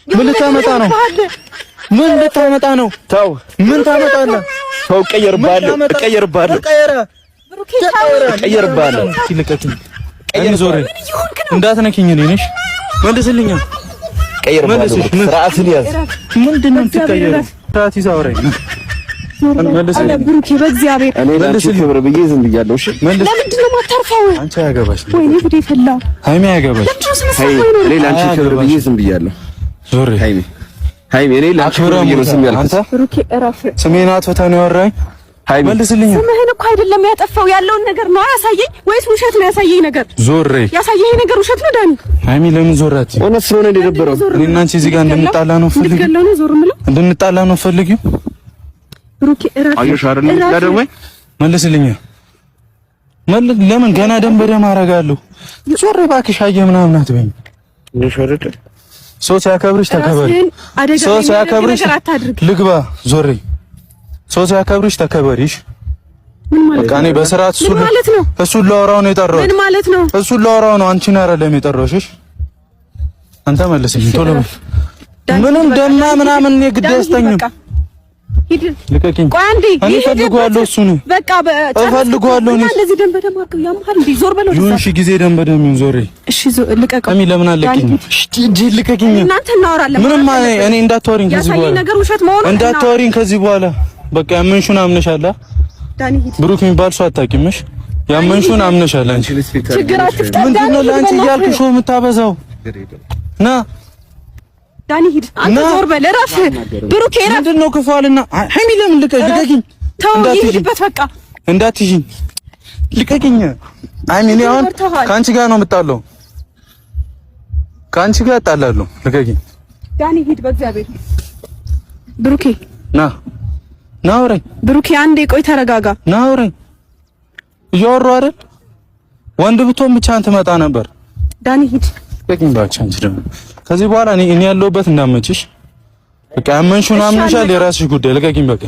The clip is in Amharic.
ምን ልታመጣ ነው? ምን ልታመጣ ነው? ተው። ምን ታመጣለህ? ተው። ቀየርባለሁ። ዞር እንዳትነኪኝ ነሽ። መልስልኝ። ቀየርባለሁ። ስርዓትን ያዝ። ምንድነው የምትቀየረው? ስርዓት ይዘህ አውራኝ። መልስልኝ ብሩኬ፣ በእግዚአብሔር እኔ ላንቺ ክብር ብዬ ዝም ብያለሁ። እሺ ለምንድን ነው የማታርፈው? አንቺ አያገባሽ። ወይኔ ጉዴ ፈላ። ሃይሚ አያገባሽ። እኔ ላንቺ ክብር ብዬ ዝም ብያለሁ። ዞር ሃይሚ እኔ ላንቺ ክብር ብዬ ዝም ብያለሁ። አንተ ብሩኬ እራፍ። ስሜን አትፈታ ነው ያወራኝ። ሃይሚ መልስልኝ። ስምህን እኮ አይደለም ያጠፋው፣ ያለውን ነገር ነው ያሳየኝ። ወይስ ውሸት ነው ያሳየኝ ነገር? ዞር ያሳየኝ ነገር ውሸት ነው ዳኒ። ሃይሚ ለምን ዞራት? እውነት ስለሆነ የደበረው እኔና አንቺ እዚህ ጋር እንድንጣላ ነው ፈልጊው። እንድንጣላ ነው ፈልጊው። ብሩኬ እራፍ። አየሽ አይደል? ያደረገ መልስልኝ። ለምን ገና ደም በደም አደርጋለሁ። ዞር እባክሽ። አየህ ምናምን አትበይኝ። እሺ አይደል? ሰው ሲያከብርሽ ተከበሪ። ሰው ሲያከብርሽ ልግባ። ዞር ሰው ሲያከብርሽ ተከበሪሽ። ምን ማለት ነው? እኔ በስርዓት እሱን ላወራው ነው የጠራሁት። ምን ማለት ነው? እሱን ላወራው ነው። አንቺን አይደለም የጠራሁሽ። አንተ መልስልኝ ቶሎ። ምንም ደማ ምናምን የግድ አያስተኝም። ሂድ ልቀቂኝ። ቆይ አንዴ እፈልገዋለሁ። እሱን በቃ እፈልገዋለሁ። እንደዚህ ደም በደም አድርገው ያምሃል እንዴ? ዞር በለው። ይሁን እሺ፣ ጊዜ ደም በደም ይሁን። ዞር እሺ፣ ልቀቀኝ። አሚ ለምን አለቅኝ? እሺ ልቀቂኝ። እናንተ እናወራለን። ምንም እኔ እንዳታወሪኝ ከዚህ በኋላ ነገር ውሸት መሆኑን እንዳታወሪኝ ከዚህ በኋላ በቃ ያመንሹን አምነሻላ። ዳኒ ሂድ። ብሩክ የሚባል ሰው አታውቂምሽ። ያመንሹን አምነሻላ። አንቺ ችግር አትፍጠር። ምንድነው ለአንቺ እያልኩሽ ነው የምታበዛው? ና ዳኒ ሂድ። አንተ ዞር በል። እረፍ ብሩክ። ምንድነው ክፋልና ሃይሚ ለምን ልቀቂኝ። ተው ይሄድበት በቃ እንዳትይኝ። ልቀቂኝ ሃይሚ። እኔ አሁን ከአንቺ ጋር ነው የምጣለው። ከአንቺ ጋር እጣላለሁ። ልቀቂኝ ዳኒ ሂድ። በእግዚአብሔር ብሩኬ ና አውረኝ። ብሩኬ አንዴ ቆይ ተረጋጋ። ና አውረኝ። እያወራሁ አይደል? ወንድ ብትሆን ብቻህን ትመጣ ነበር። ዳኒ ሂድ። ልቀቂኝ እባክሽ። አንቺ ደግሞ ከዚህ በኋላ እኔ ያለሁበት እንዳመችሽ በቃ ያመንሽውን አምነሻል። የራስሽ ጉዳይ። ልቀቂኝ በቃ።